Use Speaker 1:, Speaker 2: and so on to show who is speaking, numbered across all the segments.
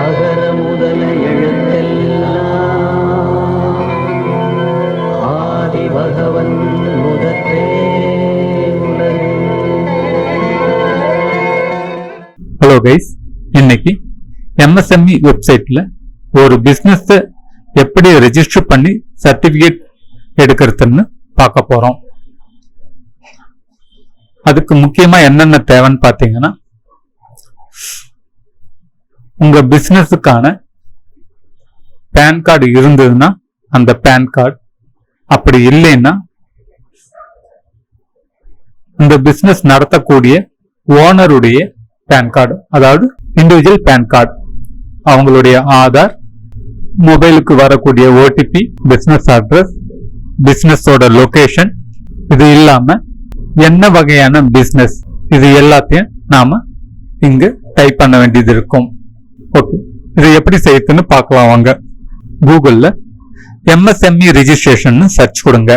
Speaker 1: அகர முதல எழுத்தெல்லாம் ஆதி பகவன் முதற்றே உலகு.
Speaker 2: ஹலோ கைஸ், இன்னைக்கு MSME வெப்சைட்ல ஒரு பிசினஸ் எப்படி ரெஜிஸ்டர் பண்ணி சர்டிபிகேட் எடுக்கிறதுன்னு பார்க்க போறோம். அதுக்கு முக்கியமா என்னென்ன தேவைன்னு பார்த்தீங்கன்னா, உங்க பிசினஸுக்கான பேன் கார்டு இருந்ததுன்னா அந்த பேன் கார்டு, அப்படி இல்லைன்னா இந்த பிசினஸ் நடத்தக்கூடிய ஓனருடைய பேன் கார்டு, அதாவது இண்டிவிஜுவல் பேன் கார்டு, அவங்களுடைய ஆதார், மொபைலுக்கு வரக்கூடிய OTP, பிசினஸ் அட்ரஸ், பிசினஸோட லொகேஷன், இது இல்லாம என்ன வகையான பிசினஸ், இது எல்லாத்தையும் நாம இங்க டைப் பண்ண வேண்டியது இருக்கும். ஓகே, இதை எப்படி செய்யுதுன்னு பார்க்கலாம் வாங்க. கூகுள்ல MSME ரெஜிஸ்ட்ரேஷன் சர்ச் கொடுங்க.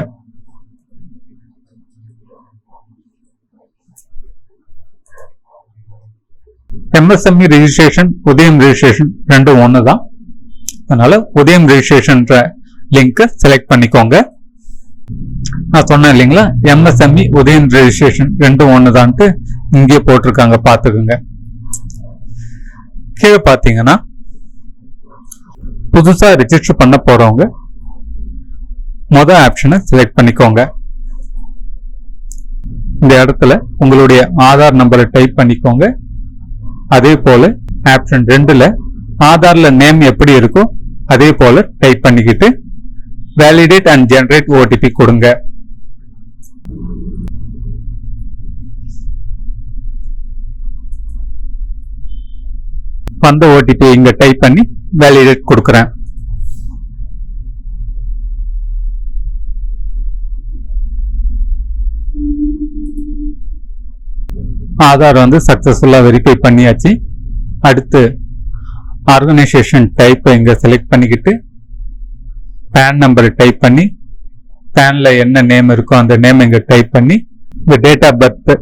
Speaker 2: MSME ரெஜிஸ்ட்ரேஷன், உதயம் ரெஜிஸ்ட்ரேஷன் ரெண்டும் ஒன்று தான். அதனால உதயம் ரெஜிஸ்ட்ரேஷன் லிங்க் செலக்ட் பண்ணிக்கோங்க. நான் சொன்னேன் இல்லைங்களா, MSME உதயம் ரெஜிஸ்ட்ரேஷன் ரெண்டும் ஒன்று தான்ட்டு இங்கே போட்டிருக்காங்க, பார்த்துக்குங்க. கீழே பார்த்தீங்கன்னா புதுசா ரெஜிஸ்டர் பண்ண போறவங்க மொதல் ஆப்ஷனை செலக்ட் பண்ணிக்கோங்க. இந்த இடத்துல உங்களுடைய ஆதார் நம்பரை டைப் பண்ணிக்கோங்க. அதே போல ஆப்ஷன் 2ல ஆதார்ல நேம் எப்படி இருக்கோ அதே போல டைப் பண்ணிக்கிட்டு வேலிடேட் அண்ட் ஜெனரேட் OTP கொடுங்க. வந்த OTP இங்க டைப் பண்ணி வேலிடேட் கொடுக்கிறேன். ஆதார் சக்சஸ்ஃபுல்லா வெரிஃபை பண்ணியாச்சு. அடுத்து ஆர்கனைசேஷன் டைப் இங்க செலக்ட் பண்ணிக்கிட்டு பேன் நம்பர் டைப் பண்ணி, பேன்ல என்ன நேம் இருக்கோ அந்த நேம் இங்க டைப் பண்ணி, இந்த டேட் ஆஃப் பர்த்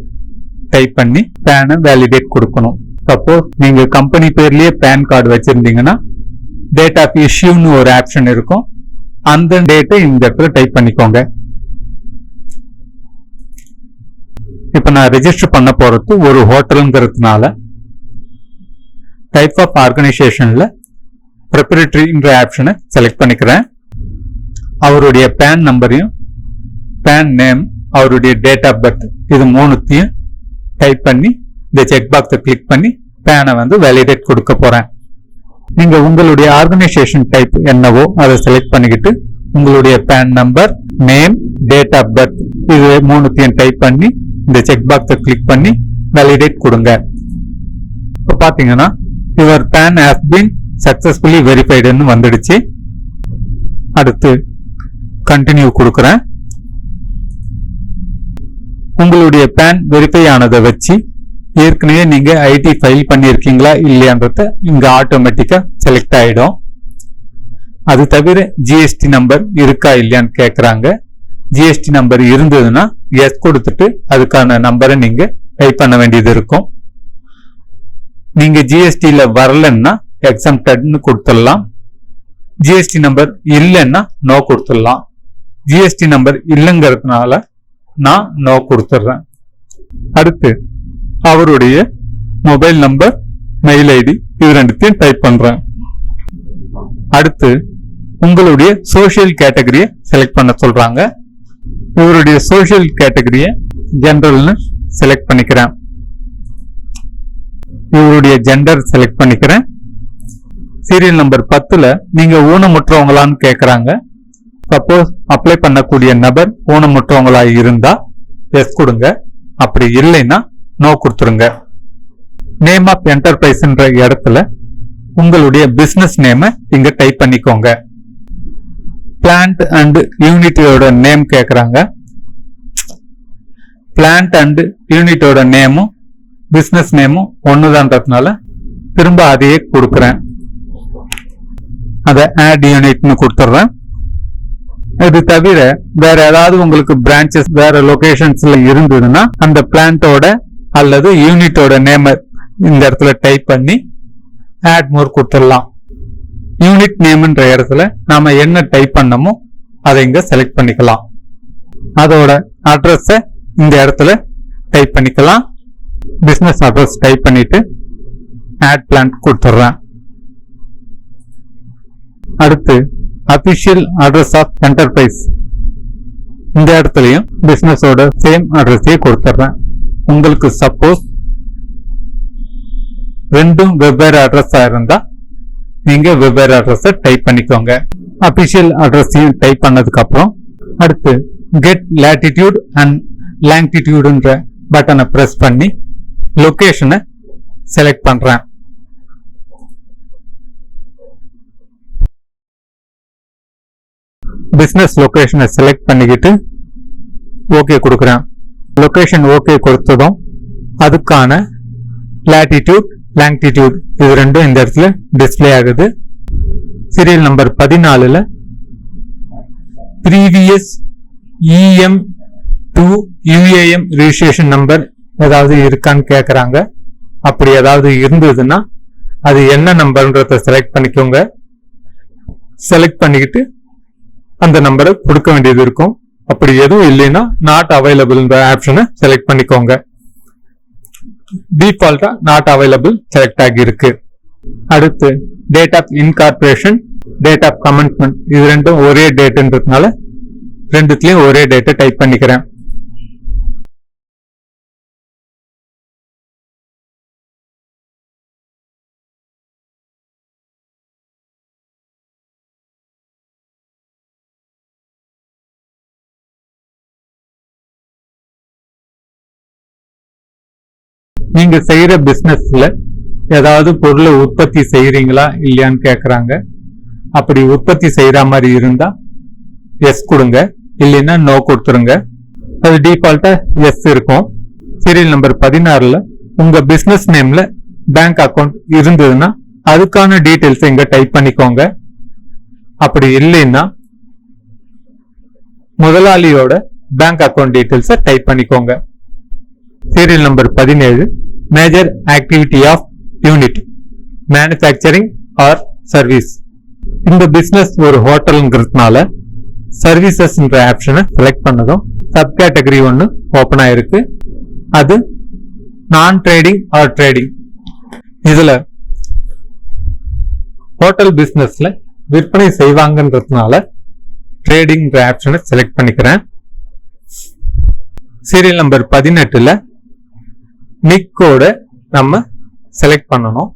Speaker 2: டைப் பண்ணி பேனை வேலிடேட் கொடுக்கணும். சப்போஸ் நீங்க கம்பெனி பேர்லயே பேன் கார்டு வச்சிருந்தீங்கன்னா டேட் ஆஃப் இஷ்யூன்னு ஒரு ஆப்ஷன் இருக்கும், அந்த டேட்டை இந்த இடத்துல டைப் பண்ணிக்கோங்க. இப்ப நான் ரெஜிஸ்டர் பண்ண போறது ஒரு ஹோட்டலுங்கிறதுனால டைப் ஆஃப் ஆர்கனைசேஷன்ல ப்ரிப்பரேட்டரின்ற ஆப்ஷனை செலக்ட் பண்ணிக்கிறேன். அவருடைய பேன் நம்பரையும் பேன் நேம், அவருடைய டேட் ஆஃப் பர்த், இது மூணுத்தையும் டைப் பண்ணி இந்த செக் பாக்ஸை கிளிக் பண்ணி பேனை வேலிடேட் கொடுக்க போறேன். நீங்க உங்களுடைய ஆர்கனைசேஷன் டைப் என்னவோ அதை செலக்ட் பண்ணிக்கிட்டு உங்களுடைய PAN number, name, date of birth, இது மூணுத்தையும் டைப் பண்ணி இந்த செக் பாக்ஸை கிளிக் பண்ணி வேலிடேட் கொடுங்க. இப்போ பாத்தீங்கன்னா your PAN has been successfully வெரிஃபைடுன்னு வந்துடுச்சு. அடுத்து கண்டினியூ கொடுக்குறேன். உங்களுடைய பேன் வெரிஃபை ஆனதை வச்சு ஏற்கனவே நீங்க ஐடி ஃபைல் பண்ணியிருக்கீங்களா இல்லையான்றத இங்க ஆட்டோமேட்டிக்கா செலக்ட் ஆயிடும். அது தவிர GST நம்பர் இருக்கா இல்லையான்னு கேட்கறாங்க. GST நம்பர் இருந்ததுன்னா எஸ் கொடுத்துட்டு அதுக்கான நம்பரை நீங்க டைப் பண்ண வேண்டியது இருக்கும். நீங்க GSTல வரலன்னா எக்ஸம்ப்டட்னு கொடுத்துடலாம். GST நம்பர் இல்லைன்னா நோ கொடுத்துடலாம். GST நம்பர் இல்லைங்கிறதுனால நான் நோ கொடுத்துட்றேன். அடுத்து அவருடைய மொபைல் நம்பர், மெயில் ஐடி, இது ரெண்டுத்தையும் டைப் பண்றேன். அடுத்து உங்களுடைய சோசியல் கேட்டகரியை செலக்ட் பண்ண சொல்றாங்க. இவருடைய சோசியல் கேட்டகரியை ஜெனரல்னு செலக்ட் பண்ணிக்கிறேன். இவருடைய ஜெண்டர் செலக்ட் பண்ணிக்கிறேன். சீரியல் நம்பர் 10ல நீங்க ஊனமுற்றவங்களான்னு கேட்கறாங்க. சப்போஸ் அப்ளை பண்ணக்கூடிய நபர் ஊனமுற்றவங்களா இருந்தா எஸ் கொடுங்க, அப்படி இல்லைன்னா நோ கொடுத்துருங்க. நேம் ஆஃப் என்டர்பிரைஸ்ன்ற இடத்துல உங்களுடைய பிசினஸ் நேமை இங்க டைப் பண்ணிக்கோங்க. பிளான்ட் அண்ட் யூனிட்டோட நேம் கேட்கறாங்க. பிளான்ட் அண்ட் யூனிட்டோட நேமும் பிசினஸ் நேமும் ஒண்ணுதான்றதுனால திரும்ப அதையே கொடுக்குறேன். அதை ஆட் யூனிட்னு கொடுத்துட்றேன். இது தவிர வேற ஏதாவது உங்களுக்கு பிரான்ச்சஸ் வேற லொகேஷன்ஸ்ல இருந்ததுன்னா அந்த பிளான்ட்டோட அல்லது யூனிட்டோட நேம் இந்த இடத்துல டைப் பண்ணி ஆட் மோர் கொடுத்துடலாம். யூனிட் நேம்ன்ற இடத்துல நாம என்ன டைப் பண்ணமோ அதை இங்க செலக்ட் பண்ணிக்கலாம். அதோட அட்ரஸ இந்த இடத்துல டைப் பண்ணிக்கலாம். பிசினஸ் அட்ரஸ் டைப் பண்ணிட்டு ஆட் பிளான் கொடுத்துட்றேன். அடுத்து அபிஷியல் அட்ரஸ் ஆஃப் என்டர்பிரைஸ், இந்த இடத்துலயும் பிசினஸோட சேம் அட்ரஸே கொடுத்துட்றேன். உங்களுக்கு சப்போஸ் ரெண்டும் வெவ்வேறு அட்ரஸா இருந்தா நீங்க வெவ்வேறு அட்ரஸ டைப் பண்ணிக்கோங்க. அபிஷியல் அட்ரஸையும் டைப் பண்ணதுக்கு அப்புறம் அடுத்து கெட் லேட்டிடியூட் அண்ட் லாங்கிடியூடுன்ற பட்டனை பிரஸ் பண்ணி லொகேஷனை செலக்ட் பண்றேன். பிசினஸ் லொகேஷனை செலக்ட் பண்ணிக்கிட்டு ஓகே கொடுக்குறேன். லொகேஷன் ஓகே கொடுத்ததும் அதுக்கான லேட்டிடியூட் லாங்கிடியூட் இது ரெண்டும் இந்த இடத்துல டிஸ்பிளே ஆகுது. சீரியல் நம்பர் 14ல previous EM to UAM registration number ஏதாவது இருக்கான்னு கேட்குறாங்க. அப்படி ஏதாவது இருந்ததுன்னா அது என்ன நம்பர்ன்றத செலக்ட் பண்ணிக்கோங்க. செலக்ட் பண்ணிக்கிட்டு அந்த நம்பரை கொடுக்க வேண்டியது இருக்கும். அப்படி எதுவும் இல்லைன்னா நாட் அவைலபிள்ன்ற ஆப்ஷனை செலக்ட் பண்ணிக்கோங்க. டிஃபால்ட்டா நாட் அவைலபிள் செலக்ட் ஆகி இருக்கு. அடுத்து date of incorporation, date of commencement இது ரெண்டும் ஒரே டேட்ன்றதுனால ரெண்டுத்துலயும் ஒரே டேட்டை டைப் பண்ணிக்கிறேன். நீங்க செய்யற பிசினஸ்ல ஏதாவது பொருளை உற்பத்தி செய்யறீங்களா இல்லையான்னு கேக்குறாங்க. அப்படி உற்பத்தி செய்யற மாதிரி இருந்தா எஸ் கொடுங்க, இல்லைன்னா நோ கொடுத்துருங்க. அது டிஃபால்ட்டா எஸ் இருக்கும். சீரியல் நம்பர் 16ல உங்க பிசினஸ் நேம்ல பேங்க் அக்கவுண்ட் இருந்ததுன்னா அதுக்கான டீடைல்ஸ் இங்க டைப் பண்ணிக்கோங்க. அப்படி இல்லைன்னா முதலாளியோட பேங்க் அக்கவுண்ட் டீடைல்ஸை டைப் பண்ணிக்கோங்க. Serial number 17 major activity of unit manufacturing or service. இந்த பிசினஸ் ஒரு ஹோட்டல்ங்கிறதுனால சர்வீசஸ்ன்ற ஆப்ஷனை செலக்ட் பண்ணதும் சப் கேட்டகரி ஒன்று ஓபன் ஆயிருக்கு. அது நான் ட்ரேடிங் ஆர் ட்ரேடிங். இதுல ஹோட்டல் பிசினஸ்ல விற்பனை செய்வாங்கன்றதுனால ட்ரேடிங்ன்ற ஆப்ஷனை செலக்ட் பண்ணிக்கிறேன். சீரியல் நம்பர் 18ல நிக் கோட நம்ம செலக்ட் பண்ணணும்.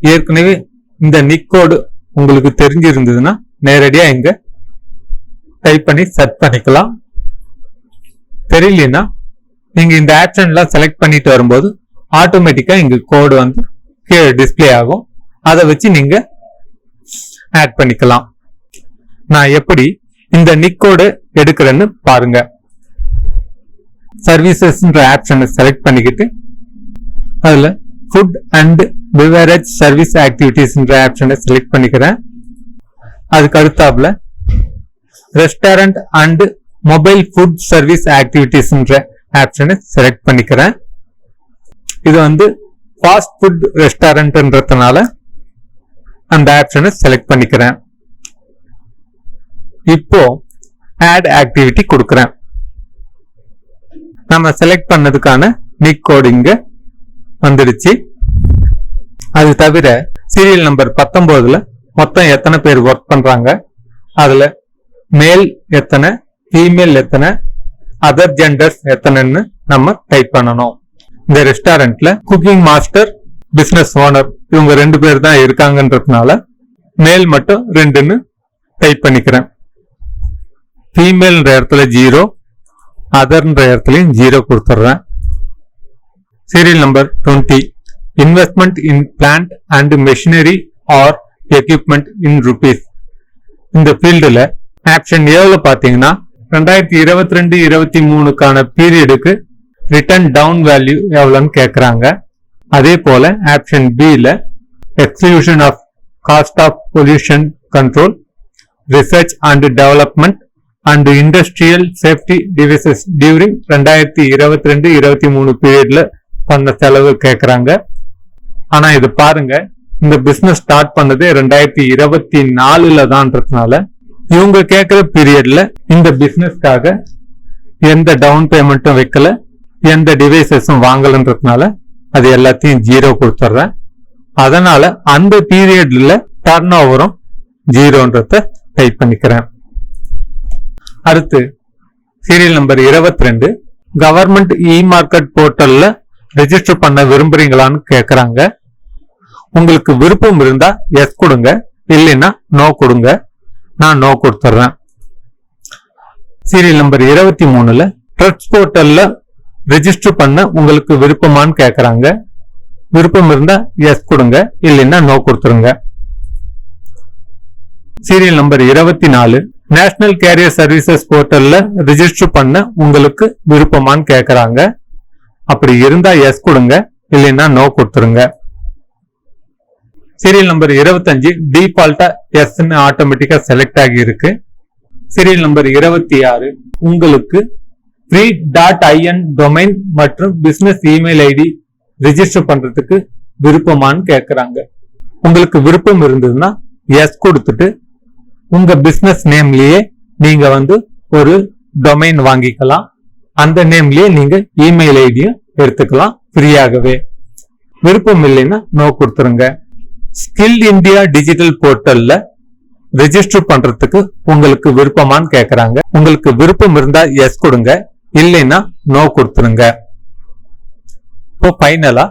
Speaker 2: ஏற்கனவே இந்த நிக் கோடு உங்களுக்கு தெரிஞ்சிருந்ததுன்னா நேரடியா இங்க டைப் பண்ணி செட் பண்ணிக்கலாம். தெரியலனா நீங்க இந்த ஆப்ஷன்லாம் செலக்ட் பண்ணிட்டு வரும்போது ஆட்டோமேட்டிக்கா இங்க கோடு வந்து கீழே டிஸ்பிளே ஆகும். அதை வச்சு நீங்க ஆட் பண்ணிக்கலாம். நான் எப்படி இந்த நிக் கோடு எடுக்கிறேன்னு பாருங்க. சர்வீசஸ்ன்ற ஆப்ஷனை செலக்ட் பண்ணிக்கிட்டு அதுல ஃபுட் அண்ட் பிவரேஜ் சர்வீஸ் ஆக்டிவிட்டிஸ்ன்ற ஆப்ஷனை செலக்ட் பண்ணிக்கிறேன். அதுக்கு அடுத்தாப்புல restaurant and mobile food service ஆக்டிவிட்டிஸ்ன்ற ஆப்ஷனை செலக்ட் பண்ணிக்கிறேன். இது வந்து ஃபாஸ்ட் ஃபுட் ரெஸ்டாரண்ட்ன்றதுனால அந்த ஆப்ஷனை செலக்ட் பண்ணிக்கிறேன். இப்போ ஆட் ஆக்டிவிட்டி கொடுக்கிறேன். நம்ம செலக்ட் பண்ணதுக்கான நிக் கோட் இங்க வந்துடுச்சு. அது தவிர சீரியல் நம்பர் 19ல மொத்தம் எத்தனை பேர் ஒர்க் பண்றாங்க, அதுல மேல் எத்தனை, ஃபீமேல் எத்தனை, அதர் ஜெண்டர்ஸ் எத்தனைன்னு நம்ம டைப் பண்ணணும். இந்த ரெஸ்டாரண்ட்ல குக்கிங் மாஸ்டர், பிசினஸ் ஓனர் இவங்க 2 பேர் தான் இருக்காங்கன்றதுனால மேல் மட்டும் 2ன்னு டைப் பண்ணிக்கிறேன். ஃபீமேல்ன்ற இடத்துல 0, அதர்ன்ற இடத்துலயும் 0 கொடுத்துட்றேன். Serial number 20 investment in plant and machinery or equipment in rupees. இந்த ஃபீல்டுல ஆப்ஷன் ஏல பாத்தீங்கன்னா 2022-23க்கான பீரியடுக்கு ரிட்டர்ன் டவுன் வேல்யூ எவ்வளவுன்னு கேக்குறாங்க. அதே போல ஆப்ஷன் பில exclusion of cost of pollution control, research and development and industrial safety devices during 2022-23 பீரியட்ல பண்ண செலவு கேக்குறாங்க. ஆனா இது பாருங்க, இந்த பிசினஸ் ஸ்டார்ட் பண்ணது 2024 தான்றதுனால இவங்க கேக்குற பீரியட்ல இந்த பிசினஸ்க்காக எந்த டவுன் பேமெண்ட்டும் வைக்கல, எந்த டிவைசஸும் வாங்கலன்றதுனால அது எல்லாத்தையும் 0 கொடுத்துட்றேன். அதனால அந்த பீரியட்ல டர்ன் ஓவரும் 0ன்றத டைப் பண்ணிக்கிறேன். அடுத்து சீரியல் நம்பர் 22, கவர்மெண்ட் இ-மார்க்கெட் போர்ட்டல்ல ரெஜிஸ்டர் பண்ண விரும்புறீங்களான்னு கேக்குறாங்க. உங்களுக்கு விருப்பம் இருந்தா எஸ் கொடுங்க, இல்லைன்னா நோ கொடுங்க. நான் நோ கொடுத்துட்றேன். சீரியல் நம்பர் 23ல ட்ரஸ்ட் போர்ட்டல்ல ரெஜிஸ்டர் பண்ண உங்களுக்கு விருப்பமான்னு கேக்குறாங்க. விருப்பம் இருந்தா எஸ் கொடுங்க, இல்லைன்னா நோ கொடுத்துருங்க. Serial number 24, national career services போர்ட்டல்ல ரெஜிஸ்டர் பண்ண உங்களுக்கு விருப்பமான்னு கேக்குறாங்க. அப்படி இருந்தா எஸ் கொடுங்க, இல்லைன்னா நோ கொடுத்துருங்க. சீரியல் நம்பர் 25, டிஃபால்ட்டா எஸ்ன்னு ஆட்டோமேட்டிக்கா செலக்ட் ஆகி இருக்கு. சீரியல் நம்பர் 26, உங்களுக்கு free.in டொமைன் மற்றும் பிசினஸ் இமெயில் ஐடி ரெஜிஸ்டர் பண்றதுக்கு விருப்பமான்னு கேக்குறாங்க. உங்களுக்கு விருப்பம் இருந்ததுன்னா எஸ் கொடுத்துட்டு உங்க பிசினஸ் நேம்லயே நீங்க ஒரு டொமைன் வாங்கிக்கலாம். அந்த நேம்லயே நீங்க இமெயில் ஐடியும் எடுத்துக்கலாம் ஃப்ரீயாகவே. விருப்பம் இல்லைன்னா நோ கொடுத்துருங்க. ஸ்கில் இந்தியா டிஜிட்டல் போர்ட்டல்ல ரெஜிஸ்டர் பண்றதுக்கு உங்களுக்கு விருப்பமான்னு கேக்குறாங்க. உங்களுக்கு விருப்பம் இருந்தா எஸ் கொடுங்க, இல்லைன்னா நோ கொடுத்துருங்க. இப்போ ஃபைனலா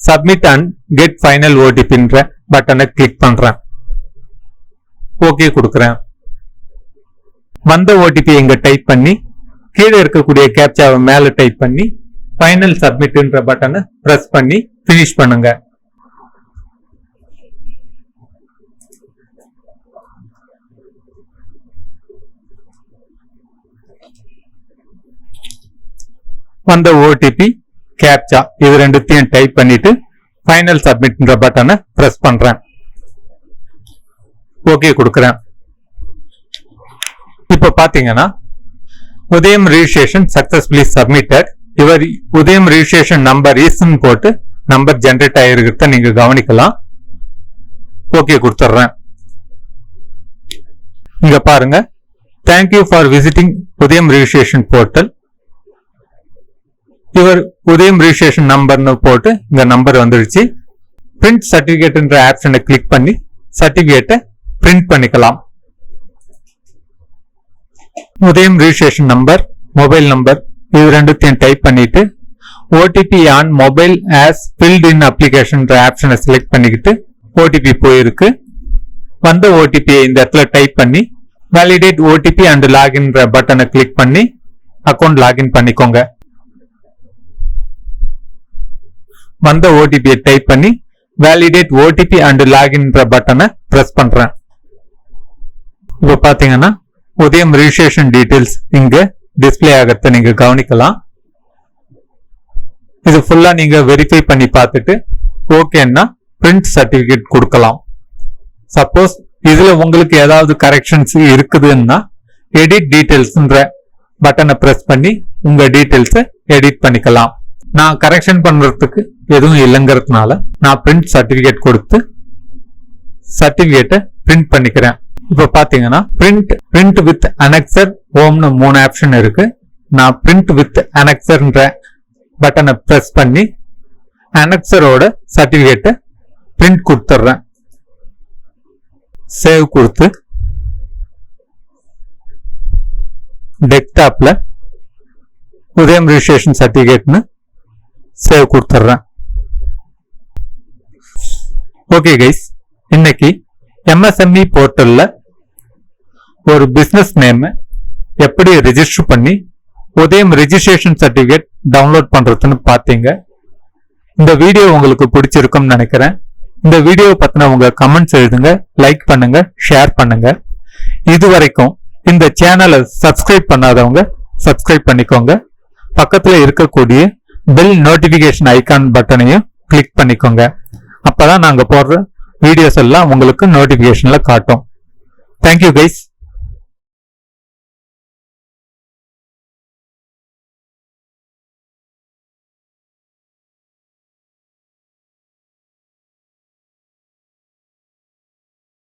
Speaker 2: சப்மிட் அண்ட் கெட் ஃபைனல் ஓடிபின்ற பட்டனை கிளிக் பண்றேன். ஓகே கொடுக்குறேன். வந்த ஓடிபி இங்க டைப் பண்ணி கீழே இருக்கக்கூடிய கேப்சாவை மேல டைப் பண்ணி ஃபைனல் சப்மிட்ன்ற பட்டனை பிரஸ் பண்ணி பினிஷ் பண்ணுங்க. வந்த ஓடிபி கேப்சா இது ரெண்டுத்தையும் டைப் பண்ணிட்டு ஃபைனல் சப்மிட்ன்ற பட்டனை பிரஸ் பண்றேன். ஓகே கொடுக்குறேன். இப்ப பாத்தீங்கன்னா உதயம் ரிஜிஸ்ட்ரேஷன் சக்சஸ்ஃபுல்லி சப்மிட்டட். இவர் உதயம் ரிஜிஸ்ட்ரேஷன் நம்பர் இஸ்ன்னு போட்டு நம்பர் ஜெனரேட் ஆயிருக்கிறத நீங்க கவனிக்கலாம். ஓகே கொடுத்துட்றேன். இங்க பாருங்க, தேங்க்யூ ஃபார் விசிட்டிங் உதயம் ரிஜிஸ்ட்ரேஷன் போர்ட்டல். இவர் உதயம் ரிஜிஸ்ட்ரேஷன் நம்பர்னு போட்டு இந்த நம்பர் வந்துடுச்சு. பிரிண்ட் சர்டிபிகேட்ன்ற ஆப்ஷனை கிளிக் பண்ணி சர்டிபிகேட்டை பிரிண்ட் பண்ணிக்கலாம். உதயம் ரிஜிஸ்ட்ரேஷன் நம்பர், மொபைல் நம்பர் இது ரெண்டுத்தையும் டைப் பண்ணிட்டு OTP on mobile as filled in அப்ளிகேஷன்ன்ற ஆப்ஷனை செலக்ட் பண்ணிக்கிட்டு ஓடிபி போயிருக்கு. வந்த ஓடிபியை இந்த இடத்துல டைப் பண்ணி வேலிடேட் ஓடிபி அண்ட் லாகின்ற பட்டனை கிளிக் பண்ணி அக்கௌண்ட் லாகின் பண்ணிக்கோங்க. வந்த ஓடிபியை டைப் பண்ணி வேலிடேட் ஓடிபி அண்ட் லாகின்ற பட்டனை பிரஸ் பண்றேன். இப்ப பாத்தீங்கன்னா உதயம் ரிஜிஸ்ட்ரேஷன் டீடைல்ஸ் இங்க டிஸ்பிளே ஆகிறத நீங்க கவனிக்கலாம். இது ஃபுல்லா நீங்க வெரிஃபை பண்ணி பார்த்துட்டு ஓகேன்னா பிரிண்ட் சர்டிபிகேட் கொடுக்கலாம். சப்போஸ் இதுல உங்களுக்கு ஏதாவது கரெக்ஷன்ஸ் இருக்குதுன்னா எடிட் டீடைல்ஸ்ன்ற பட்டனை பிரஸ் பண்ணி உங்க டீடைல்ஸை எடிட் பண்ணிக்கலாம். நான் கரெக்ஷன் பண்றதுக்கு எதுவும் இல்லைங்கிறதுனால நான் பிரிண்ட் சர்டிபிகேட் கொடுத்து சர்டிபிகேட்டை பிரிண்ட் பண்ணிக்கிறேன். இப்ப பாத்தீங்கன்னா பிரிண்ட் வித் அனெக்சர் ஹோம்னு 3 ஆப்ஷன் இருக்கு. நான் பிரிண்ட் வித் அனெக்சர்ன்ற பட்டனை பிரஸ் பண்ணி அனெக்சரோட சர்டிபிகேட்டை பிரிண்ட் கொடுத்துட்றேன். சேவ் கொடுத்து டெஸ்க்டாப்ல உதயம் ரிஜிஸ்ட்ரேஷன் சர்டிபிகேட்னு சேவ் கொடுத்துட்றேன். ஓகே கைஸ், இன்னைக்கு MSME போர்ட்டல்ல ஒரு பிசினஸ் நேம் எப்படி ரெஜிஸ்டர் பண்ணி உதயம் ரிஜிஸ்ட்ரேஷன் சர்டிபிகேட் டவுன்லோட் பண்றதுன்னு பாத்தீங்க. இந்த வீடியோ உங்களுக்கு பிடிச்சிருக்கும்னு நினைக்கிறேன். இந்த வீடியோ பத்தின உங்க கமெண்ட்ஸ் எழுதுங்க, லைக் பண்ணுங்க, ஷேர் பண்ணுங்க. இதுவரைக்கும் இந்த சேனலை சப்ஸ்கிரைப் பண்ணாதவங்க சப்ஸ்கிரைப் பண்ணிக்கோங்க. பக்கத்துல இருக்கக்கூடிய பெல் நோட்டிபிகேஷன் ஐகான் பட்டனையும் கிளிக் பண்ணிக்கோங்க. அப்பதான் நாங்க போடுற வீடியோஸ் எல்லாம் உங்களுக்கு நோட்டிபிகேஷன்ல காட்டும். Thank you guys.